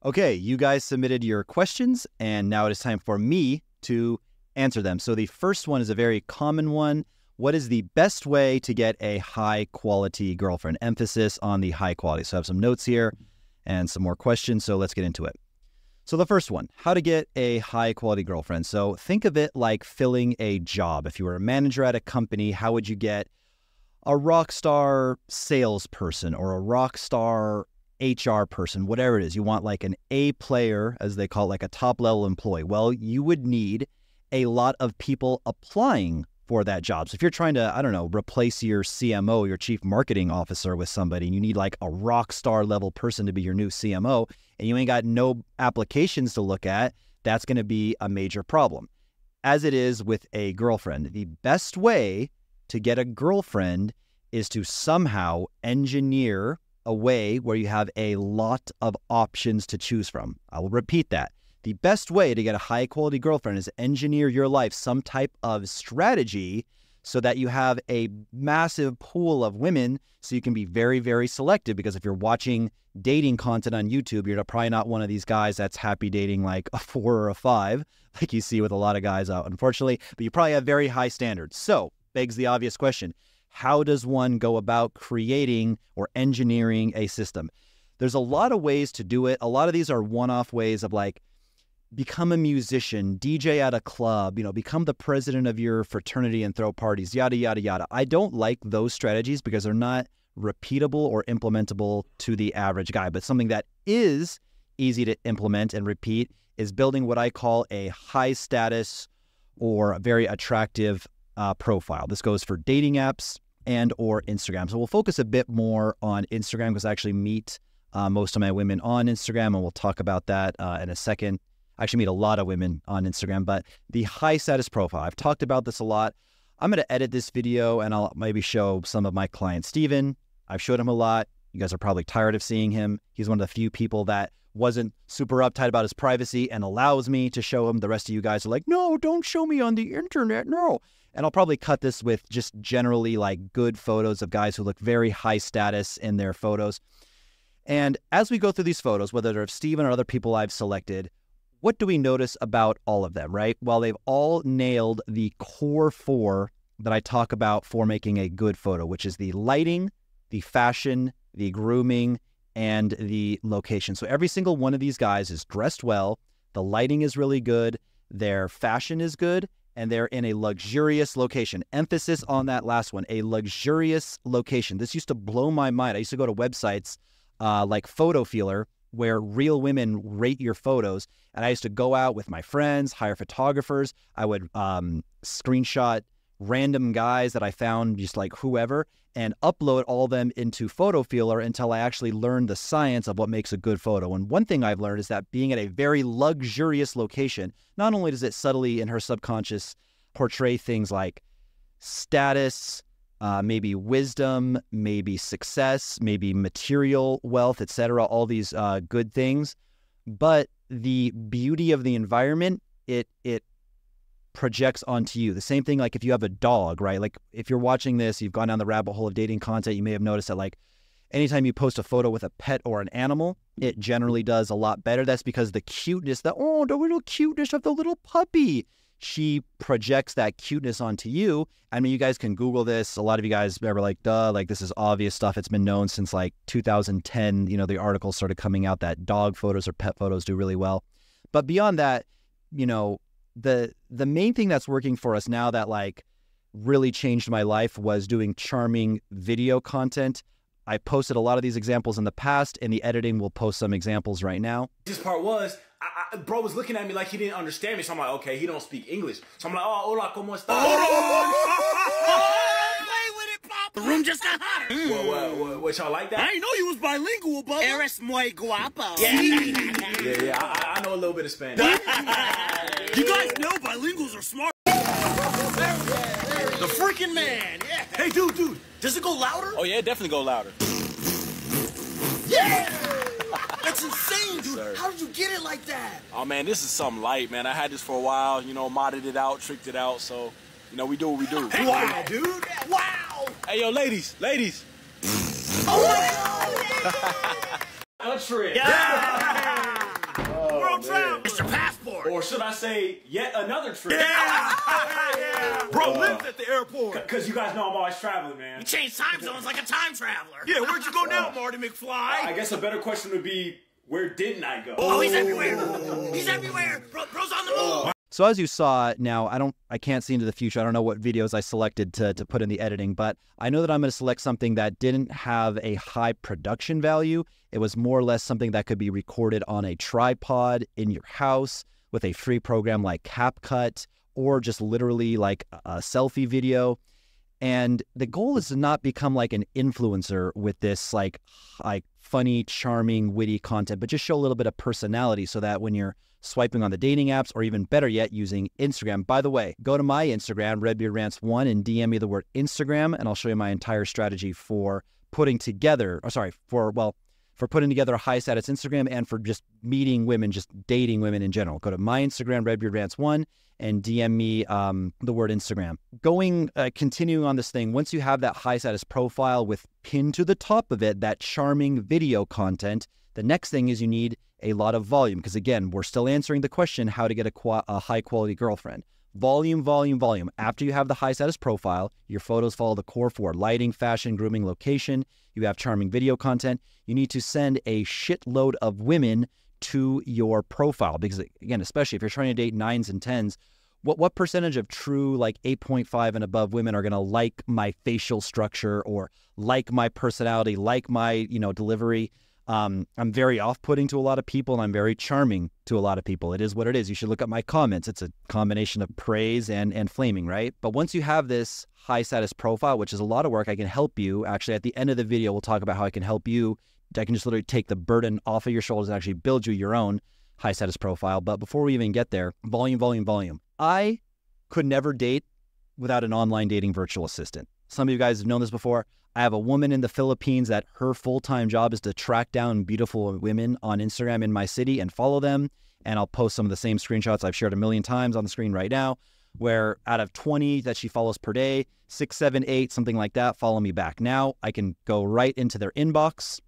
Okay, you guys submitted your questions, and now it is time for me to answer them. So the first one is a very common one. What is the best way to get a high-quality girlfriend? Emphasis on the high quality. So I have some notes here and some more questions, so let's get into it. So the first one, how to get a high-quality girlfriend. So think of it like filling a job. If you were a manager at a company, how would you get a rock star salesperson or a rock star HR person, whatever it is? You want like an A player, as they call it, like a top-level employee. Well, you would need a lot of people applying for that job. So if you're trying to, I don't know, replace your CMO, your chief marketing officer with somebody, and you need like a rock star level person to be your new CMO, and you ain't got no applications to look at, that's going to be a major problem. As it is with a girlfriend, the best way to get a girlfriend is to somehow engineer a way where you have a lot of options to choose from. I will repeat that. The best way to get a high-quality girlfriend is engineer your life some type of strategy so that you have a massive pool of women so you can be very, very selective. Because if you're watching dating content on YouTube, you're probably not one of these guys that's happy dating like a 4 or a 5, like you see with a lot of guys out, unfortunately. But you probably have very high standards. So, begs the obvious question. How does one go about creating or engineering a system? There's a lot of ways to do it. A lot of these are one-off ways of like, become a musician, DJ at a club, become the president of your fraternity and throw parties, yada, yada, yada. I don't like those strategies because they're not repeatable or implementable to the average guy. But something that is easy to implement and repeat is building what I call a high status or a very attractive profile. This goes for dating apps and or Instagram. So we'll focus a bit more on Instagram because I actually meet most of my women on Instagram, and we'll talk about that in a second. I actually meet a lot of women on Instagram, but the high status profile, I've talked about this a lot. I'm going to edit this video and I'll maybe show some of my clients. Steven, I've showed him a lot. You guys are probably tired of seeing him. He's one of the few people that wasn't super uptight about his privacy and allows me to show him. The rest of you guys are like, no, don't show me on the internet, no. And I'll probably cut this with just generally like good photos of guys who look very high status in their photos. And as we go through these photos, whether they're of Steven or other people I've selected, what do we notice about all of them, right? Well, they've all nailed the core 4 that I talk about for making a good photo, which is the lighting, the fashion, the grooming, and the location. So every single one of these guys is dressed well, the lighting is really good, their fashion is good, and they're in a luxurious location. Emphasis on that last one, a luxurious location. This used to blow my mind. I used to go to websites like Photo Feeler, where real women rate your photos. And I used to go out with my friends, hire photographers. I would screenshot random guys that I found, just like whoever, and upload all of them into Photo Feeler until I actually learned the science of what makes a good photo. And one thing I've learned is that being at a very luxurious location, not only does it subtly in her subconscious portray things like status, maybe wisdom, maybe success, maybe material wealth, etc., all these good things. But the beauty of the environment, it projects onto you. The same thing like if you have a dog, right? Like if you're watching this, you've gone down the rabbit hole of dating content, you may have noticed that like anytime you post a photo with a pet or an animal, it generally does a lot better. That's because the cuteness, the little cuteness of the little puppy, she projects that cuteness onto you. I mean, you guys can Google this. A lot of you guys are like, duh, like this is obvious stuff. It's been known since like 2010. The articles started coming out that dog photos or pet photos do really well. But beyond that, the main thing that's working for us now that like really changed my life was doing charming video content. I posted a lot of these examples in the past. In the editing, we'll post some examples right now. This part was, bro was looking at me like he didn't understand me. So I'm like, okay, he don't speak English. So I'm like, oh, hola, ¿cómo estás? Play with it, Pop. The room just got hotter. What y'all like that? I didn't know you was bilingual, bub. Eres muy guapo. Yeah, I know a little bit of Spanish. You guys know bilinguals are smart. The freaking man, yeah. Hey, dude, does it go louder? Oh, yeah, it definitely go louder. Yeah! That's insane, dude. Sir. How did you get it like that? Oh, man, this is something light, man. I had this for a while, modded it out, tricked it out, so, we do what we do. Wow, dude. Wow! Hey, yo, ladies. Oh, my God! A trick. Yeah! Or should I say, yet another trip? Yeah! Bro lives at the airport. Because you guys know I'm always traveling, man. You change time zones like a time traveler. Yeah, where'd you go now, Marty McFly? I guess a better question would be, where didn't I go? Oh, he's everywhere. He's everywhere. Bro's on the move. So as you saw, now I can't see into the future. I don't know what videos I selected to put in the editing, but I know that I'm going to select something that didn't have a high production value. It was more or less something that could be recorded on a tripod in your house with a free program like CapCut, or just literally like a selfie video. And the goal is to not become like an influencer with this like funny, charming, witty content, but just show a little bit of personality so that when you're swiping on the dating apps, or even better yet, using Instagram. By the way, go to my Instagram, RedbeardRants1, and DM me the word Instagram, and I'll show you my entire strategy for putting together, for putting together a high status Instagram and for just meeting women, just dating women in general. Go to my Instagram, RedbeardRants1, and DM me the word Instagram. Continuing on this thing, once you have that high status profile with pinned to the top of it, that charming video content, the next thing is you need a lot of volume, because again, we're still answering the question, how to get a high quality girlfriend. Volume, volume, volume. After you have the high status profile, your photos follow the core four: lighting, fashion, grooming, location. You have charming video content. You need to send a shitload of women to your profile, because again, especially if you're trying to date 9s and 10s, what percentage of true like 8.5 and above women are going to like my facial structure, or like my personality, like my, delivery? I'm very off-putting to a lot of people, and I'm very charming to a lot of people. It is what it is. You should look at my comments. It's a combination of praise and flaming, right? But once you have this high status profile, which is a lot of work, I can help you. Actually, at the end of the video, we'll talk about how I can help you. I can just literally take the burden off of your shoulders and actually build you your own high status profile. But before we even get there, volume, volume, volume. I could never date without an online dating virtual assistant. Some of you guys have known this before. I have a woman in the Philippines that her full-time job is to track down beautiful women on Instagram in my city and follow them. And I'll post some of the same screenshots I've shared a million times on the screen right now, where out of 20 that she follows per day, 6, 7, 8, something like that, follow me back. Now I can go right into their inbox,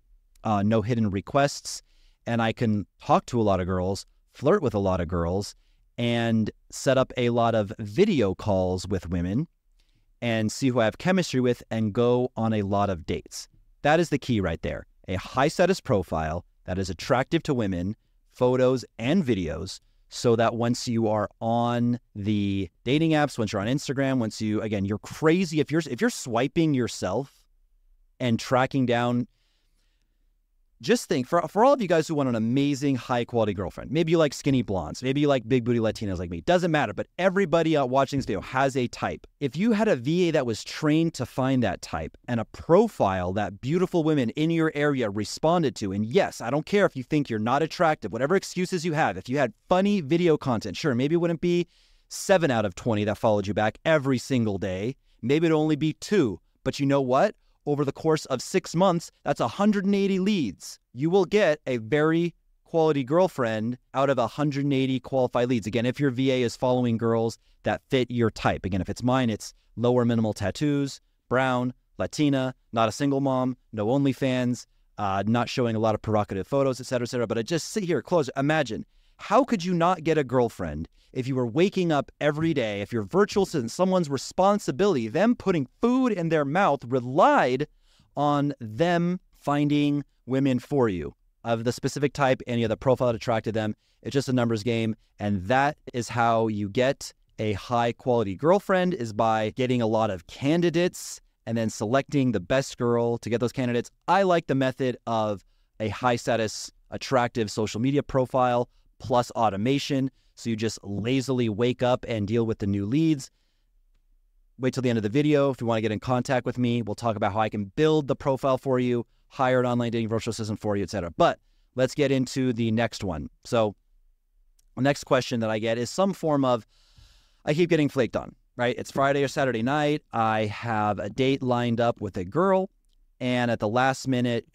no hidden requests, and I can talk to a lot of girls, flirt with a lot of girls, and set up a lot of video calls with women and see who I have chemistry with and go on a lot of dates. That is the key right there. A high status profile that is attractive to women, photos and videos, so that once you are on the dating apps, once you're on Instagram, once you, again, you're crazy. If you're swiping yourself and tracking down, just think, for all of you guys who want an amazing high-quality girlfriend, maybe you like skinny blondes, maybe you like big booty Latinas like me, doesn't matter, but everybody watching this video has a type. If you had a VA that was trained to find that type and a profile that beautiful women in your area responded to, and yes, I don't care if you think you're not attractive, whatever excuses you have, if you had funny video content, sure, maybe it wouldn't be 7 out of 20 that followed you back every single day. Maybe it'd only be 2, but you know what? Over the course of 6 months, that's 180 leads. You will get a very quality girlfriend out of 180 qualified leads. Again, if your VA is following girls that fit your type. Again, if it's mine, it's lower minimal tattoos, brown, Latina, not a single mom, no OnlyFans, not showing a lot of provocative photos, etc., etc. But I just sit here, close. Imagine, how could you not get a girlfriend if you were waking up every day, if your virtual assistant, someone's responsibility, them putting food in their mouth, relied on them finding women for you of the specific type, any of the profile that attracted them? It's just a numbers game. And that is how you get a high quality girlfriend, is by getting a lot of candidates and then selecting the best girl to get those candidates. I like the method of a high status, attractive social media profile plus automation. So you just lazily wake up and deal with the new leads. Wait till the end of the video. If you want to get in contact with me, we'll talk about how I can build the profile for you, hire an online dating virtual assistant for you, etc. But let's get into the next one. So the next question that I get is some form of, I keep getting flaked on, right? It's Friday or Saturday night. I have a date lined up with a girl, and at the last minute,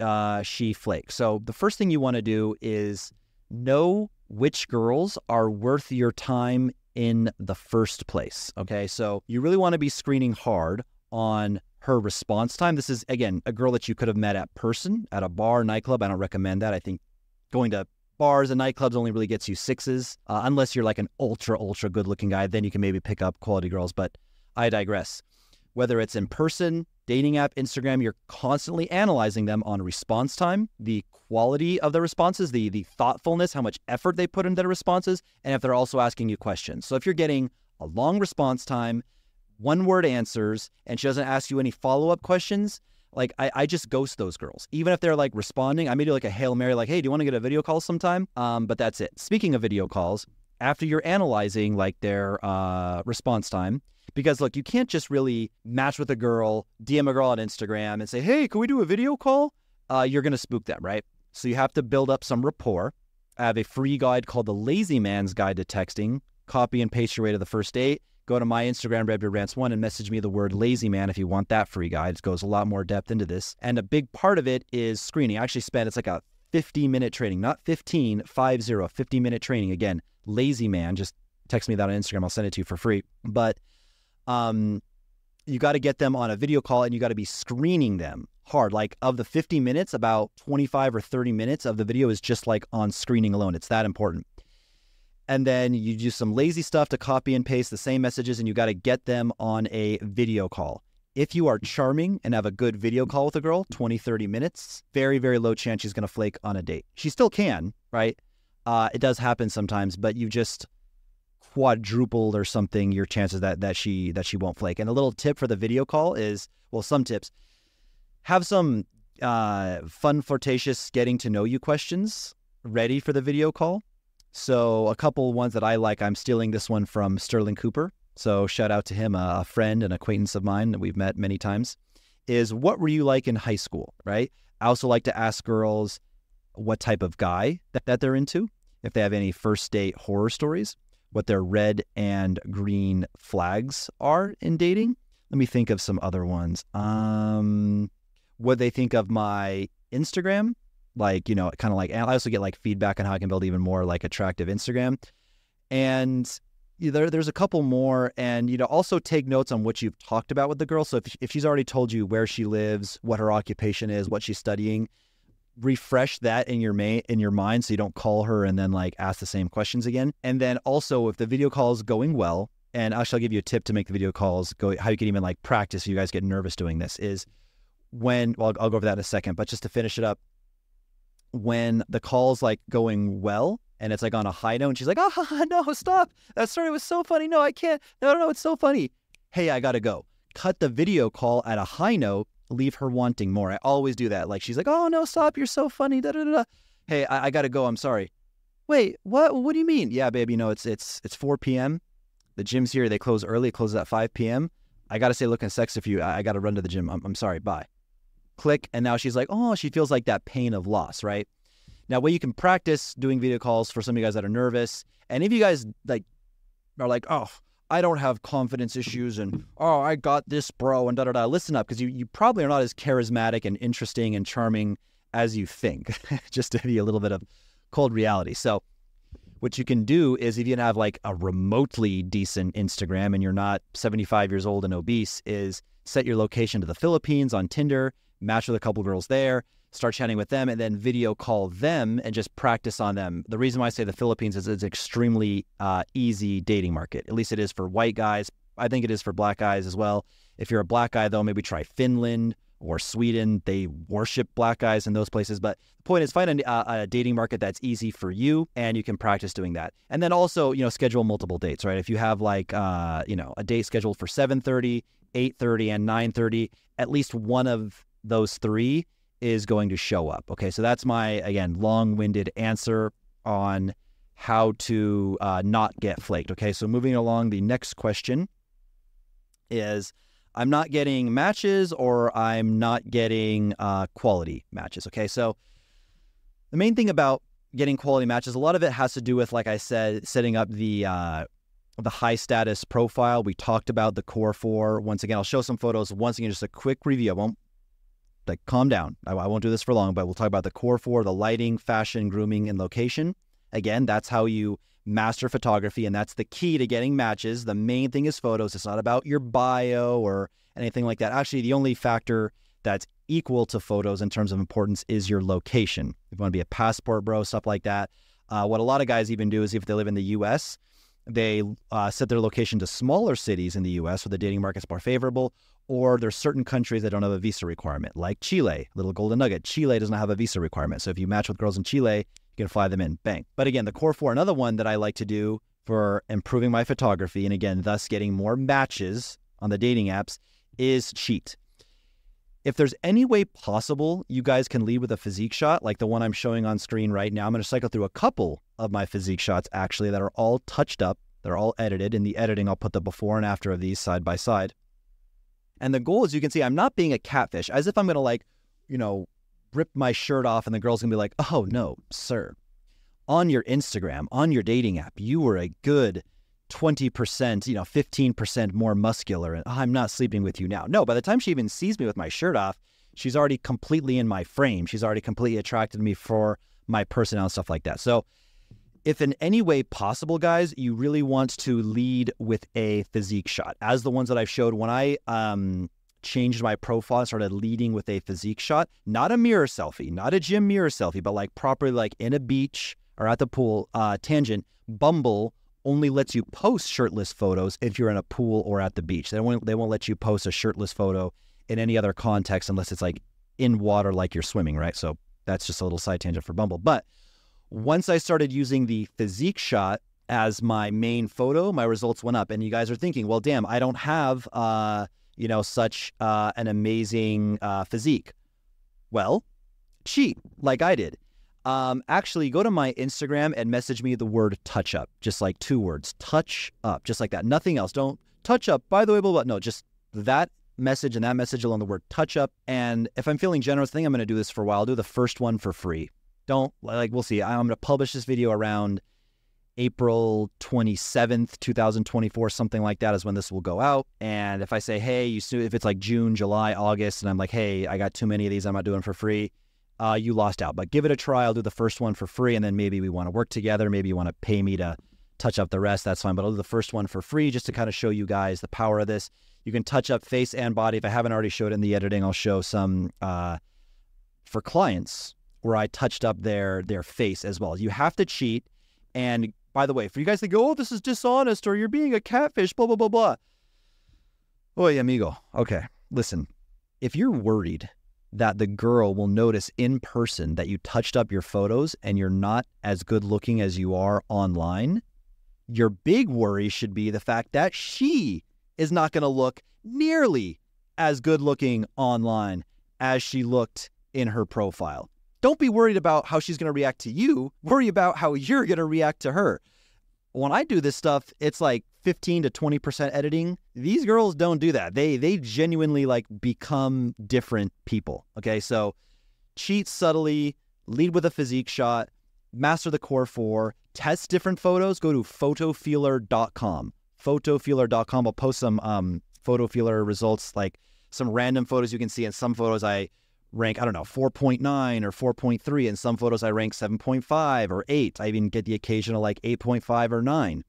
she flakes. So the first thing you want to do is know which girls are worth your time in the first place, okay? So you really want to be screening hard on her response time. This is, again, a girl that you could have met at person, at a bar, nightclub. I don't recommend that. I think going to bars and nightclubs only really gets you 6s, unless you're like an ultra good looking guy. Then you can maybe pick up quality girls, but I digress. Whether it's in person, dating app, Instagram, you're constantly analyzing them on response time, the quality of the responses, the thoughtfulness, how much effort they put into the responses, and if they're also asking you questions. So if you're getting a long response time, one-word answers, and she doesn't ask you any follow-up questions, like I just ghost those girls. Even if they're like responding, I may do like a Hail Mary, like, hey, do you want to get a video call sometime? But that's it. Speaking of video calls, after you're analyzing like their response time, because look, you can't just really match with a girl, DM a girl on Instagram and say, hey, can we do a video call? You're going to spook them, right? So you have to build up some rapport. I have a free guide called The Lazy Man's Guide to Texting. Copy and paste your way to the first date. Go to my Instagram, RedBeardRants1, and message me the word lazy man if you want that free guide. It goes a lot more depth into this. And a big part of it is screening. I actually spent, it's like a 50-minute training, not 15, 50-minute training. Again, lazy man, just text me that on Instagram. I'll send it to you for free. But you got to get them on a video call and you got to be screening them hard. Like of the 50 minutes, about 25 or 30 minutes of the video is just like on screening alone. It's that important. And then you do some lazy stuff to copy and paste the same messages, and you got to get them on a video call. If you are charming and have a good video call with a girl, 20, 30 minutes, very, very low chance she's going to flake on a date. She still can, right? It does happen sometimes, but you just quadrupled or something your chances that she won't flake. And a little tip for the video call is, well, some tips. Have some fun, flirtatious, getting to know you questions ready for the video call. So a couple ones that I like, I'm stealing this one from Sterling Cooper. So shout out to him, a friend, an acquaintance of mine that we've met many times, is what were you like in high school, right? I also like to ask girls what type of guy that they're into, if they have any first date horror stories, what their red and green flags are in dating. Let me think of some other ones. What they think of my Instagram. Like, you know, kind of like, and I also get like feedback on how I can build even more like attractive Instagram. And there's a couple more, and, you know, also take notes on what you've talked about with the girl. So if she's already told you where she lives, what her occupation is, what she's studying, refresh that in your mind so you don't call her and then like ask the same questions again. And then also if the video call is going well, and actually I'll give you a tip to make the video calls go, how you can even like practice if you guys get nervous doing this, is when, well, I'll go over that in a second, but just to finish it up, when the call's like going well and it's like on a high note and she's like, oh, no, stop. That story was so funny. No, I can't. No, it's so funny. Hey, I got to go. Cut the video call at a high note, leave her wanting more. I always do that. Like she's like, oh, no, stop. You're so funny. Da, da, da, da. Hey, I got to go. I'm sorry. Wait, what? What do you mean? Yeah, babe, you know, it's 4 p.m. The gym's here. They close early. It closes at 5 p.m. I got to say looking sexy for you. I got to run to the gym. I'm sorry. Bye. Click, and now she's like, oh, she feels like that pain of loss, right? Now, where you can practice doing video calls for some of you guys that are nervous, and if you guys like are like, oh, I don't have confidence issues, and oh, I got this, bro, and da-da-da, listen up, because you probably are not as charismatic and interesting and charming as you think, just to be a little bit of cold reality. So what you can do is, if you have like a remotely decent Instagram and you're not 75 years old and obese, is set your location to the Philippines on Tinder, match with a couple girls there, start chatting with them, and then video call them and just practice on them. The reason why I say the Philippines is it's an extremely easy dating market. At least it is for white guys. I think it is for black guys as well. If you're a black guy, though, maybe try Finland or Sweden. They worship black guys in those places. But the point is, find a dating market that's easy for you, and you can practice doing that. And then also, you know, schedule multiple dates, right? If you have like, you know, a date scheduled for 7:30, 8:30, and 9:30, at least one of those three is going to show up. Okay, so that's my, again, long-winded answer on how to not get flaked. Okay, so moving along, the next question is, I'm not getting matches or I'm not getting quality matches. Okay, so the main thing about getting quality matches, a lot of it has to do with, like I said, setting up the high status profile. We talked about the core 4. Once again, I'll show some photos. Once again, just a quick review. I won't, like, calm down. I won't do this for long, but we'll talk about the core 4, the lighting, fashion, grooming, and location. Again, that's how you master photography, and that's the key to getting matches. The main thing is photos. It's not about your bio or anything like that. Actually, the only factor that's equal to photos in terms of importance is your location. If you want to be a passport bro, stuff like that. What a lot of guys even do is if they live in the U.S., they set their location to smaller cities in the U.S. where the dating market's more favorable, or there's certain countries that don't have a visa requirement, like Chile, little golden nugget. Chile doesn't have a visa requirement. So if you match with girls in Chile, you can fly them in, bang. But again, the core four, another one that I like to do for improving my photography, and again, thus getting more matches on the dating apps, is cheat. If there's any way possible, you guys can lead with a physique shot like the one I'm showing on screen right now. I'm going to cycle through a couple of my physique shots actually that are all touched up. They're all edited. In the editing, I'll put the before and after of these side by side. And the goal is, you can see, I'm not being a catfish, as if I'm going to like, rip my shirt off and the girl's going to be like, oh no, sir. On your Instagram, on your dating app, you were a good 20%, 15% more muscular, and I'm not sleeping with you now. No, by the time she even sees me with my shirt off, she's already completely in my frame. She's already completely attracted to me for my personality and stuff like that. So if in any way possible, guys, you really want to lead with a physique shot, as the ones that I've showed when I changed my profile and started leading with a physique shot, not a mirror selfie, not a gym mirror selfie, but like properly like in a beach or at the pool, Tangent, Bumble only lets you post shirtless photos if you're in a pool or at the beach. They won't let you post a shirtless photo in any other context unless it's like in water like you're swimming, right? So that's just a little side tangent for Bumble. But once I started using the physique shot as my main photo, my results went up. And you guys are thinking, well, damn, I don't have, such an amazing physique. Well, cheat like I did. Actually, go to my Instagram and message me the word touch up, just like 2 words, touch up, just like that. Nothing else. Don't touch up, by the way, blah, blah. No, just that message and that message alone, the word touch up. And if I'm feeling generous, I think I'm going to do this for a while. I'll do the first one for free. We'll see. I'm going to publish this video around April 27th, 2024, something like that is when this will go out. And if I say, hey, if it's like June, July, August, and I'm like, hey, I got too many of these, I'm not doing for free. You lost out, but give it a try. I'll do the first one for free, and then maybe we want to work together. Maybe you want to pay me to touch up the rest. That's fine, but I'll do the first one for free just to kind of show you guys the power of this. You can touch up face and body. If I haven't already showed it in the editing, I'll show some for clients where I touched up their face as well. You have to cheat. And by the way, for you guys to go, oh, this is dishonest, or you're being a catfish, blah, blah, blah, blah. Oye, amigo. Okay, listen, if you're worried that the girl will notice in person that you touched up your photos and you're not as good looking as you are online, your big worry should be the fact that she is not going to look nearly as good looking online as she looked in her profile. Don't be worried about how she's going to react to you. Worry about how you're going to react to her. When I do this stuff, it's like 15 to 20% editing. These girls don't do that. They genuinely like become different people. Okay, so cheat subtly, lead with a physique shot, master the core 4, test different photos. Go to photofeeler.com. Photofeeler.com. I'll post some photo feeler results, like some random photos you can see. In some photos I rank, 4.9 or 4.3. In some photos I rank 7.5 or 8. I even get the occasional like 8.5 or 9.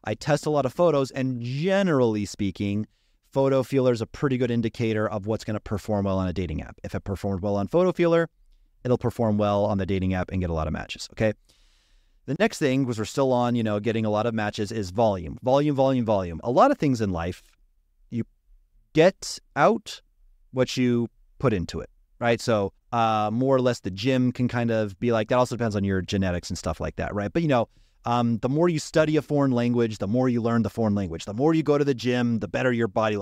I test a lot of photos, and generally speaking, Photo Feeler is a pretty good indicator of what's going to perform well on a dating app. If it performed well on Photo Feeler, it'll perform well on the dating app and get a lot of matches, okay? The next thing, because we're still on, getting a lot of matches, is volume. Volume, volume, volume. A lot of things in life, you get out what you put into it, right? So more or less the gym can kind of be like that. Also depends on your genetics and stuff like that, right? But, the more you study a foreign language, the more you learn the foreign language. The more you go to the gym, the better your body.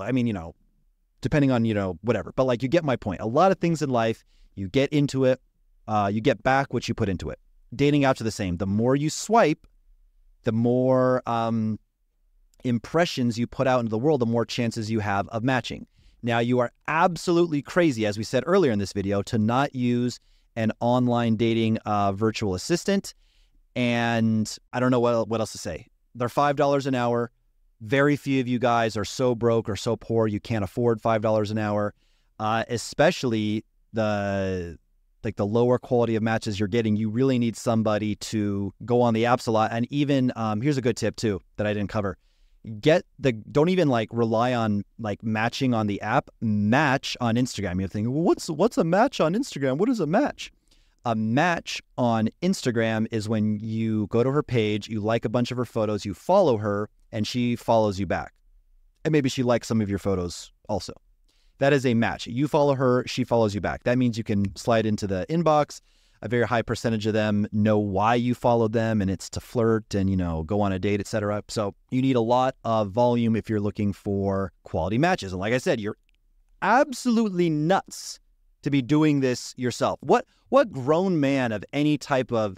Depending on, whatever. But like, you get my point. A lot of things in life, you get into it, you get back what you put into it. Dating apps are the same. The more you swipe, the more impressions you put out into the world, the more chances you have of matching. Now, you are absolutely crazy, as we said earlier in this video, to not use an online dating virtual assistant. And I don't know what else to say. They're $5 an hour. Very few of you guys are so broke or so poor you can't afford $5 an hour, especially the lower quality of matches you're getting. You really need somebody to go on the apps a lot. And even, here's a good tip too that I didn't cover. don't even like rely on like matching on the app. Match on Instagram. You're thinking, well, what's a match on Instagram? What is a match? A match on Instagram is when you go to her page, you like a bunch of her photos, you follow her, and she follows you back. And maybe she likes some of your photos also. That is a match. You follow her, she follows you back. That means you can slide into the inbox. A very high percentage of them know why you followed them, and it's to flirt and, go on a date, etc. So you need a lot of volume if you're looking for quality matches. And like I said, you're absolutely nuts to be doing this yourself. What grown man of any type of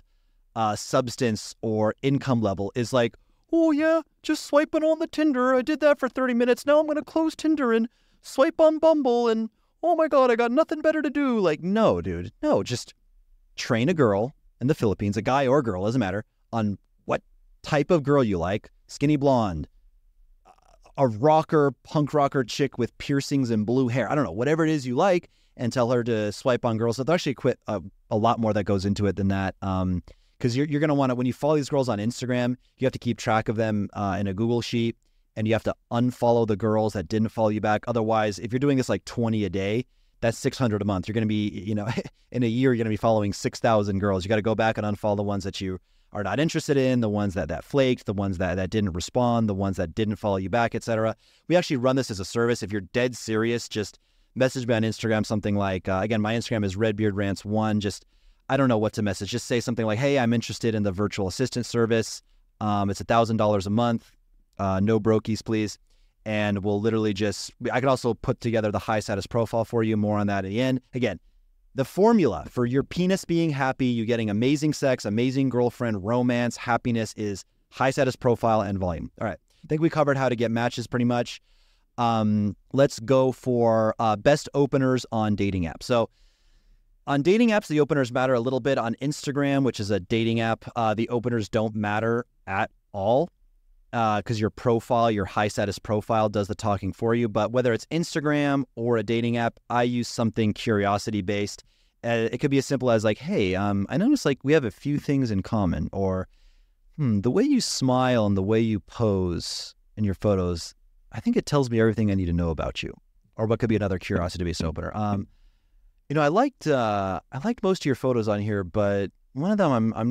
substance or income level is like, oh yeah, just swiping on the Tinder. I did that for 30 minutes. Now I'm going to close Tinder and swipe on Bumble and oh my God, I got nothing better to do. Like, no, dude, no, just train a girl in the Philippines, a guy or a girl, doesn't matter, on what type of girl you like. Skinny blonde, a rocker, punk rocker chick with piercings and blue hair. I don't know, whatever it is you like, and tell her to swipe on girls. So there's actually a lot more that goes into it than that. Because you're going to want to, when you follow these girls on Instagram, you have to keep track of them in a Google sheet, and you have to unfollow the girls that didn't follow you back. Otherwise, if you're doing this like 20 a day, that's 600 a month. You're going to be, in a year, you're going to be following 6,000 girls. You got to go back and unfollow the ones that you are not interested in, the ones that flaked, the ones that didn't respond, the ones that didn't follow you back, etc. We actually run this as a service. If you're dead serious, just message me on Instagram, something like, again, my Instagram is redbeardrant1. Just, I don't know what to message. Just say something like, hey, I'm interested in the virtual assistant service. It's $1,000 a month. No brokies, please. And we'll literally I could also put together the high status profile for you. More on that at the end. Again, the formula for your penis being happy, you getting amazing sex, amazing girlfriend, romance, happiness is high status profile and volume. All right. I think we covered how to get matches pretty much. Let's go for best openers on dating apps. So on dating apps, the openers matter a little bit. On Instagram, which is a dating app, the openers don't matter at all. Because your profile, your high status profile does the talking for you. But whether it's Instagram or a dating app, I use something curiosity based. It could be as simple as like, hey, I noticed like we have a few things in common, or the way you smile and the way you pose in your photos, I think it tells me everything I need to know about you. Or what could be another curiosity based opener. I liked most of your photos on here, but one of them I'm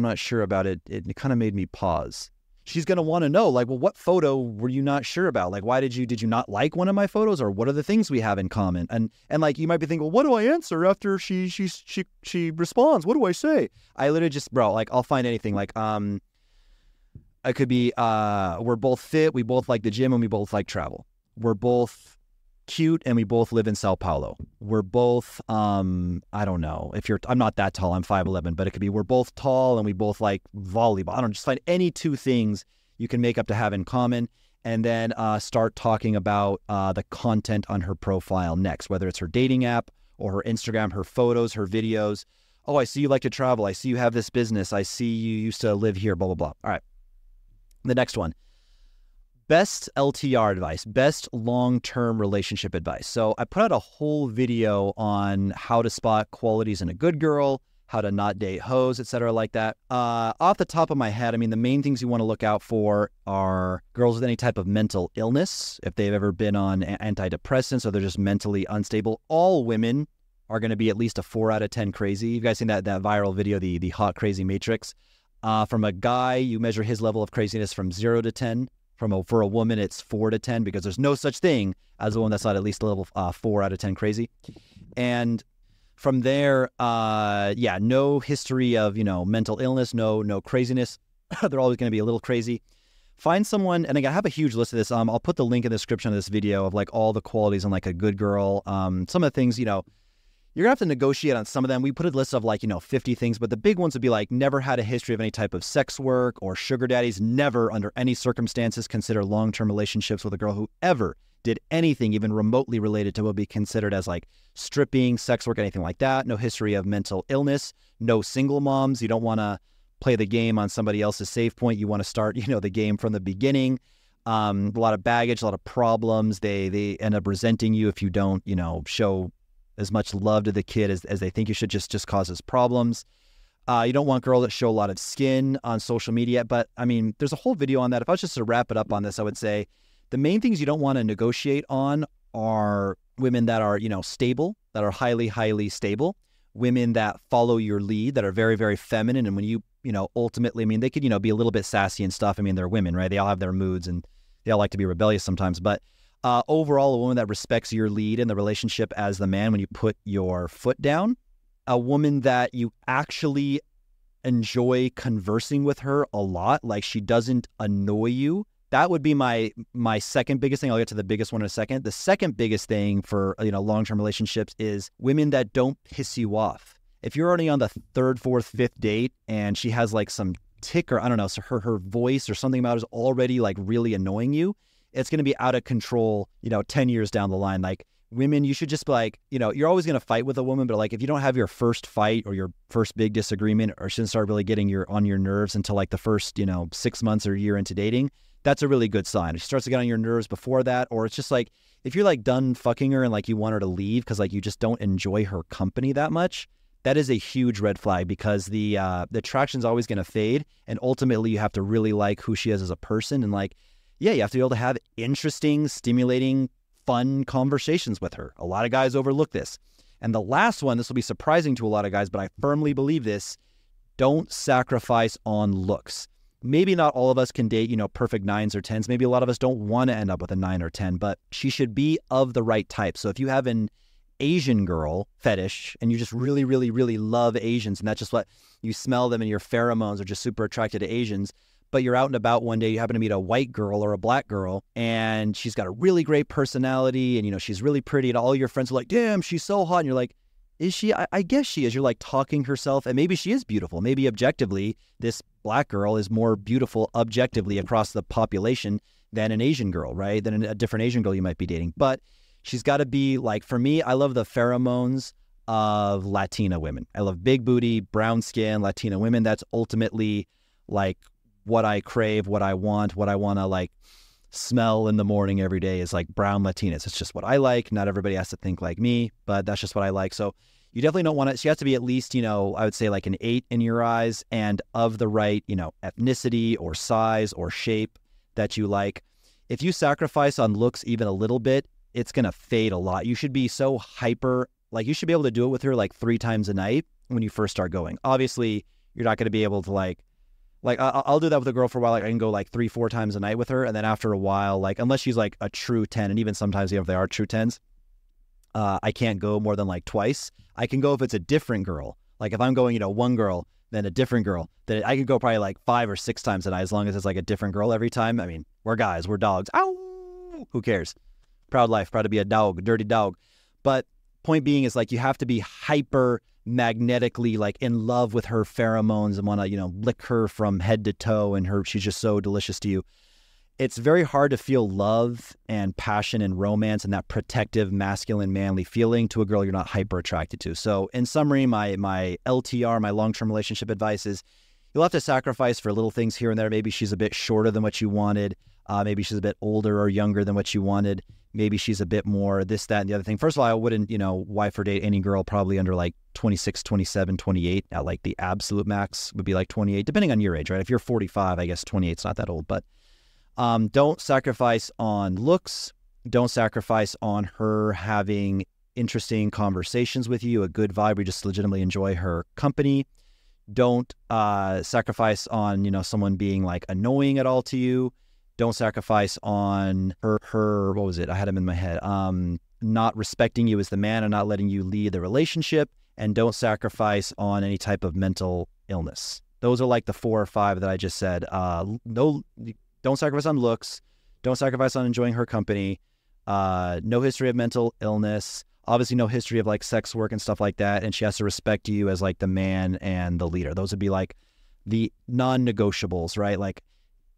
not sure about it. It kind of made me pause. She's going to want to know, like, well, what photo were you not sure about? Like, why did you not like one of my photos, or what are the things we have in common? And like, you might be thinking, well, what do I answer after she responds? What do I say? I literally just, bro, like, I'll find anything. Like, it could be, we're both fit. We both like the gym and we both like travel. We're both cute and we both live in Sao Paulo. We're both, I don't know I'm not that tall, I'm 5'11", but it could be we're both tall and we both like volleyball. I don't know, just find any two things you can make up to have in common, and then start talking about the content on her profile next, whether it's her dating app or her Instagram, her photos, her videos. Oh, I see you like to travel. I see you have this business. I see you used to live here, blah, blah, blah. All right. The next one. Best LTR advice, best long-term relationship advice. So I put out a whole video on how to spot qualities in a good girl, how to not date hoes, etc. like that. Off the top of my head, I mean, the main things you want to look out for are girls with any type of mental illness, if they've ever been on antidepressants or they're just mentally unstable. All women are going to be at least a 4 out of 10 crazy. You guys seen that viral video, the hot crazy matrix? From a guy, you measure his level of craziness from 0 to 10. For a woman, it's 4 to 10, because there's no such thing as a woman that's not at least a level 4 out of 10 crazy. And from there, no history of, mental illness, no craziness. They're always going to be a little crazy. Find someone, and I have a huge list of this. I'll put the link in the description of this video of like all the qualities on like a good girl. Some of the things, you're going to have to negotiate on some of them. We put a list of like, 50 things, but the big ones would be like never had a history of any type of sex work or sugar daddies, never under any circumstances consider long-term relationships with a girl who ever did anything even remotely related to what would be considered as like stripping, sex work, anything like that. No history of mental illness, no single moms. You don't want to play the game on somebody else's save point. You want to start, the game from the beginning. A lot of baggage, a lot of problems. They end up resenting you if you don't, show as much love to the kid as they think you should, just causes problems. You don't want girls that show a lot of skin on social media. But I mean, there's a whole video on that. If I was just to wrap it up on this, I would say the main things you don't want to negotiate on are women that are, stable, that are highly, highly stable, women that follow your lead, that are very, very feminine. And when you, ultimately, I mean, they could, be a little bit sassy and stuff. I mean, they're women, right? They all have their moods and they all like to be rebellious sometimes. But overall, a woman that respects your lead in the relationship as the man when you put your foot down, a woman that you actually enjoy conversing with her a lot, like she doesn't annoy you. That would be my second biggest thing. I'll get to the biggest one in a second. The second biggest thing for, long-term relationships is women that don't piss you off. If you're already on the third, fourth, fifth date and she has like some tick or I don't know, so her voice or something about it is already like really annoying you, it's going to be out of control, 10 years down the line. Like women, you should just be like, you're always going to fight with a woman, but like if you don't have your first fight or your first big disagreement or shouldn't start really getting on your nerves until like the first, 6 months or a year into dating, that's a really good sign. If she starts to get on your nerves before that, or it's just like, if you're like done fucking her and like you want her to leave because like you just don't enjoy her company that much, that is a huge red flag because the attraction's always going to fade. And ultimately you have to really like who she is as a person. And like, yeah, you have to be able to have interesting, stimulating, fun conversations with her. A lot of guys overlook this. And the last one, this will be surprising to a lot of guys, but I firmly believe this, don't sacrifice on looks. Maybe not all of us can date, perfect 9s or 10s. Maybe a lot of us don't want to end up with a 9 or 10, but she should be of the right type. So if you have an Asian girl fetish and you just really, really, really love Asians and that's just what you smell them and your pheromones are just super attracted to Asians, but you're out and about one day, you happen to meet a white girl or a black girl and she's got a really great personality and, she's really pretty and all your friends are like, damn, she's so hot. And you're like, is she? I guess she is. You're like talking herself and maybe she is beautiful. Maybe objectively, this black girl is more beautiful objectively across the population than an Asian girl, right? Than a different Asian girl you might be dating. But she's got to be like, for me, I love the pheromones of Latina women. I love big booty, brown skin, Latina women. That's ultimately like what I crave, what I want to like smell in the morning every day is like brown Latinas. It's just what I like. Not everybody has to think like me, but that's just what I like. So you definitely don't want to, she has to be at least, I would say like an 8 in your eyes and of the right, ethnicity or size or shape that you like. If you sacrifice on looks even a little bit, it's going to fade a lot. You should be so hyper, like you should be able to do it with her like 3 times a night when you first start going. Obviously, you're not going to be able to like I'll do that with a girl for a while. Like I can go like 3-4 times a night with her. And then after a while, like unless she's like a true 10, and even sometimes if they are true 10s, I can't go more than like twice. I can go if it's a different girl. Like if I'm going, one girl, then a different girl, then I could go probably like 5 or 6 times a night as long as it's like a different girl every time. I mean, we're guys, we're dogs. Ow! Who cares? Proud life, proud to be a dog, dirty dog. But point being is like you have to be hyper magnetically like in love with her pheromones and want to, lick her from head to toe and she's just so delicious to you. It's very hard to feel love and passion and romance and that protective, masculine, manly feeling to a girl you're not hyper attracted to. So in summary, my LTR, my long-term relationship advice is you'll have to sacrifice for little things here and there. Maybe she's a bit shorter than what you wanted. Maybe she's a bit older or younger than what you wanted. Maybe she's a bit more this, that, and the other thing. First of all, I wouldn't, wife or date any girl probably under like 26, 27, 28 at like the absolute max would be like 28, depending on your age, right? If you're 45, I guess 28 is not that old, but don't sacrifice on looks. Don't sacrifice on her having interesting conversations with you, a good vibe. We just legitimately enjoy her company. Don't sacrifice on, someone being like annoying at all to you. Don't sacrifice on her, what was it? I had him in my head. Not respecting you as the man and not letting you lead the relationship. And don't sacrifice on any type of mental illness. Those are like the 4 or 5 that I just said. No, don't sacrifice on looks. Don't sacrifice on enjoying her company. No history of mental illness. Obviously no history of like sex work and stuff like that. And she has to respect you as like the man and the leader. Those would be like the non-negotiables, right? Like,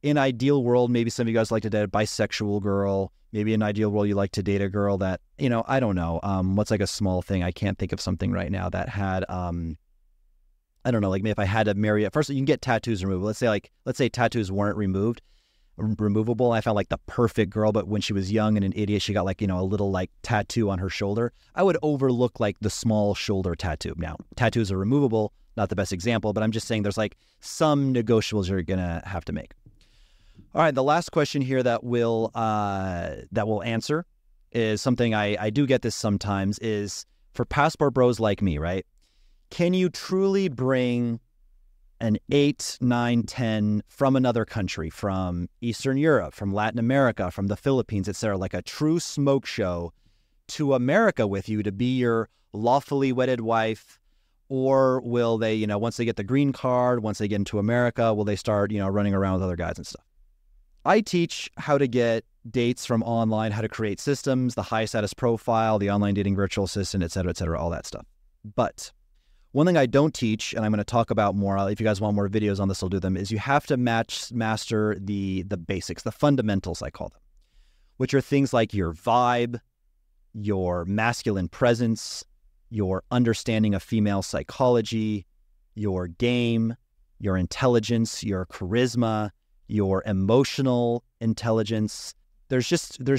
in ideal world, maybe some of you guys like to date a bisexual girl. Maybe in ideal world, you like to date a girl that, I don't know. What's like a small thing? I can't think of something right now that had, I don't know, like maybe if I had to marry, first you can get tattoos removed. Let's say tattoos weren't removable. I found like the perfect girl, but when she was young and an idiot, she got like, a little like tattoo on her shoulder. I would overlook like the small shoulder tattoo. Now, tattoos are removable. not the best example, but I'm just saying there's like some negotiables you're going to have to make. All right, the last question here that we'll answer is something I do get this sometimes, is for passport bros like me, right? Can you truly bring an 8, 9, 10 from another country, from Eastern Europe, from Latin America, from the Philippines, etc., like a true smoke show to America with you to be your lawfully wedded wife? Or will they, you know, once they get the green card, once they get into America, will they start, you know, running around with other guys and stuff? I teach how to get dates from online, how to create systems, the high status profile, the online dating virtual assistant, et cetera, all that stuff. But one thing I don't teach, and I'm going to talk about more, if you guys want more videos on this, I'll do them, is you have to master the basics, the fundamentals, I call them, which are things like your vibe, your masculine presence, your understanding of female psychology, your game, your intelligence, your charisma, your emotional intelligence. There's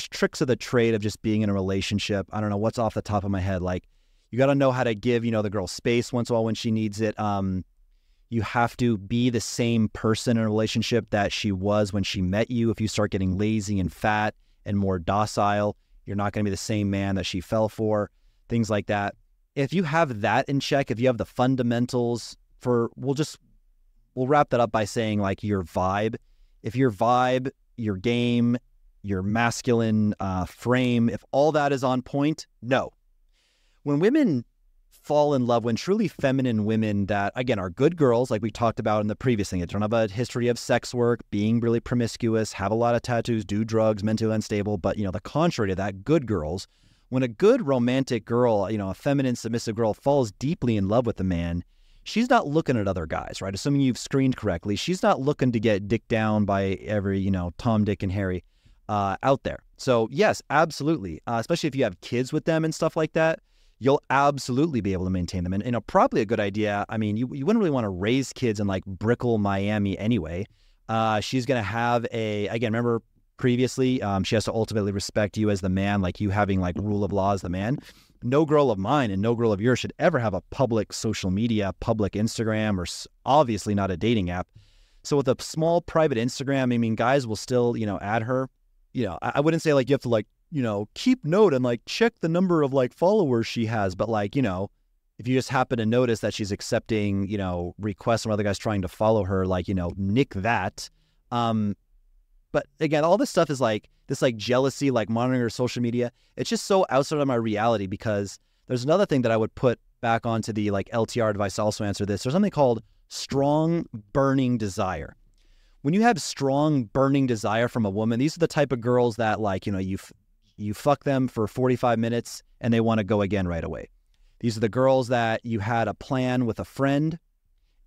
tricks of the trade of just being in a relationship. I don't know what's off the top of my head. Like, you got to know how to give, you know, the girl space once in a while when she needs it. You have to be the same person in a relationship that she was when she met you. If you start getting lazy and fat and more docile, you're not going to be the same man that she fell for, things like that. If you have that in check, if you have the fundamentals we'll wrap that up by saying like your vibe. If your vibe, your game, your masculine frame, if all that is on point, no. When women fall in love, when truly feminine women that, again, are good girls, like we talked about in the previous thing, they don't have a history of sex work, being really promiscuous, have a lot of tattoos, do drugs, mentally unstable, but, you know, the contrary to that, good girls. When a good romantic girl, you know, a feminine, submissive girl falls deeply in love with a man, she's not looking at other guys, right? Assuming you've screened correctly, she's not looking to get dicked down by every, you know, Tom, Dick, and Harry out there. So yes, absolutely. Especially if you have kids with them and stuff like that, you'll absolutely be able to maintain them. And, you know, probably a good idea. I mean, you wouldn't really want to raise kids in like Brickell, Miami anyway. She's going to have again, remember previously, she has to ultimately respect you as the man, like you having like rule of law as the man. No girl of mine and no girl of yours should ever have a public social media, public Instagram, or obviously not a dating app. So with a small private Instagram, I mean, guys will still, you know, add her. You know, I wouldn't say like you have to like, you know, keep note and like check the number of like followers she has. But like, you know, if you just happen to notice that she's accepting, you know, requests from other guys trying to follow her, like, you know, nick that. But again, all this stuff is like this like jealousy, like monitoring her social media. It's just so outside of my reality, because there's another thing that I would put back onto the like LTR advice to also answer this. There's something called strong burning desire. When you have strong burning desire from a woman, these are the type of girls that like, you know, you fuck them for 45 minutes and they want to go again right away. These are the girls that you had a plan with a friend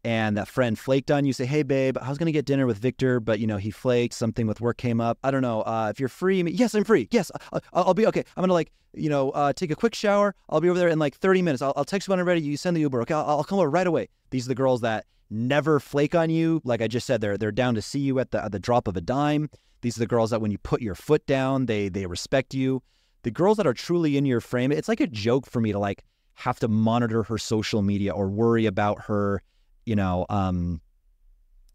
and that friend flaked on you. Say, hey, babe, I was going to get dinner with Victor, but, you know, he flaked. Something with work came up. I don't know. If you're free. Yes, I'm free. Yes, I'll be okay. I'm going to like, you know, take a quick shower. I'll be over there in like 30 minutes. I'll text you when I'm ready. You send the Uber. Okay, I'll come over right away. These are the girls that never flake on you. Like I just said, they're down to see you at the drop of a dime. These are the girls that when you put your foot down, they respect you. The girls that are truly in your frame, it's like a joke for me to like have to monitor her social media or worry about her, you know,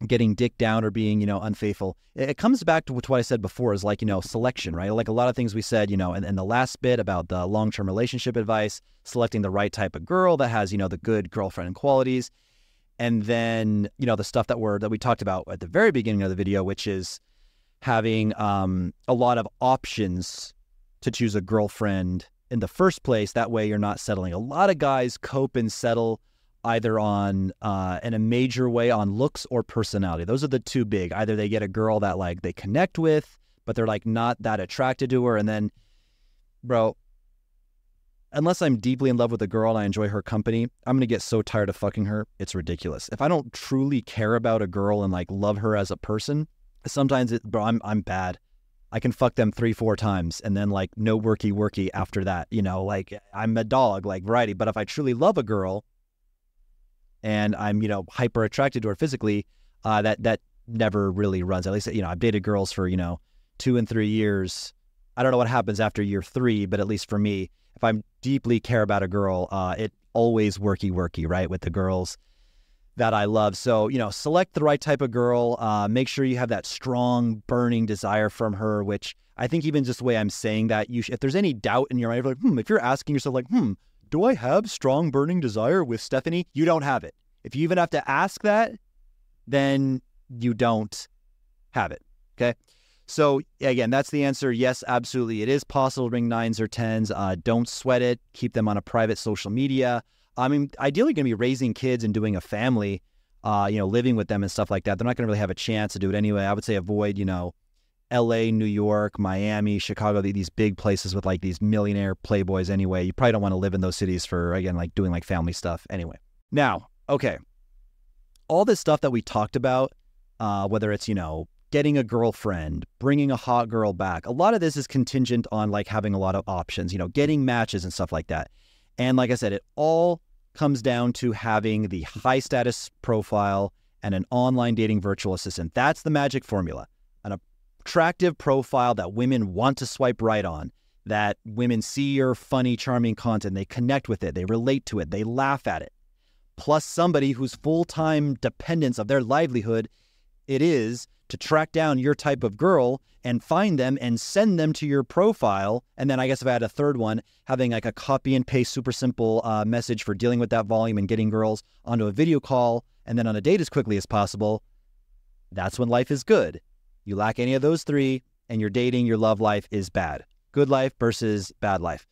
getting dicked down or being, you know, unfaithful. It comes back to what I said before is like, you know, selection, right? Like a lot of things we said, you know, in the last bit about the long-term relationship advice, selecting the right type of girl that has, you know, the good girlfriend qualities. And then, you know, the stuff that we talked about at the very beginning of the video, which is having a lot of options to choose a girlfriend in the first place. That way you're not settling. A lot of guys cope and settle either on in a major way on looks or personality. Those are the two big. Either they get a girl that like they connect with, but they're like not that attracted to her. And then, bro, unless I'm deeply in love with a girl and I enjoy her company, I'm going to get so tired of fucking her. It's ridiculous. If I don't truly care about a girl and like love her as a person, sometimes I'm bad. I can fuck them 3-4 times and then like no worky after that, you know, like I'm a dog, like variety. But if I truly love a girl and I'm, you know, hyper attracted to her physically, that never really runs. At least, you know, I've dated girls for, you know, 2 and 3 years. I don't know what happens after year 3, but at least for me, if I deeply care about a girl, it always worky, right, with the girls. that I love. So, select the right type of girl. Make sure you have that strong, burning desire from her, which I think even just the way I'm saying that, if there's any doubt in your mind, like, if you're asking yourself like, do I have strong, burning desire with Stephanie? You don't have it. If you even have to ask that, then you don't have it. Okay. So again, that's the answer. Yes, absolutely. It is possible to bring 9s or 10s. Don't sweat it. Keep them on a private social media. I mean, ideally going to be raising kids and doing a family, living with them and stuff like that. They're not going to really have a chance to do it anyway. I would say avoid, LA, New York, Miami, Chicago, these big places with like these millionaire playboys anyway. You probably don't want to live in those cities for, again, like doing like family stuff anyway. Now, okay. All this stuff that we talked about, whether it's, getting a girlfriend, bringing a hot girl back, a lot of this is contingent on like having a lot of options, getting matches and stuff like that. And like I said, it all comes down to having the high status profile and an online dating virtual assistant. That's the magic formula. An attractive profile that women want to swipe right on, that women see your funny, charming content, they connect with it, they relate to it, they laugh at it. Plus somebody whose full-time dependence of their livelihood it is to track down your type of girl and find them and send them to your profile. And then I guess if I had a third one, having like a copy and paste super simple message for dealing with that volume and getting girls onto a video call and then on a date as quickly as possible. That's when life is good. You lack any of those three and your dating, your love life is bad. Good life versus bad life.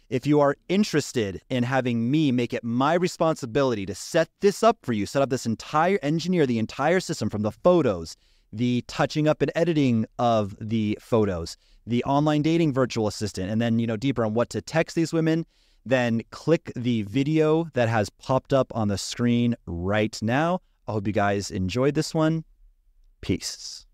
If you are interested in having me make it my responsibility to set this up for you, set up this engineer the entire system from the photos, the touching up and editing of the photos, the online dating virtual assistant, and then, deeper on what to text these women, then click the video that has popped up on the screen right now. I hope you guys enjoyed this one. Peace.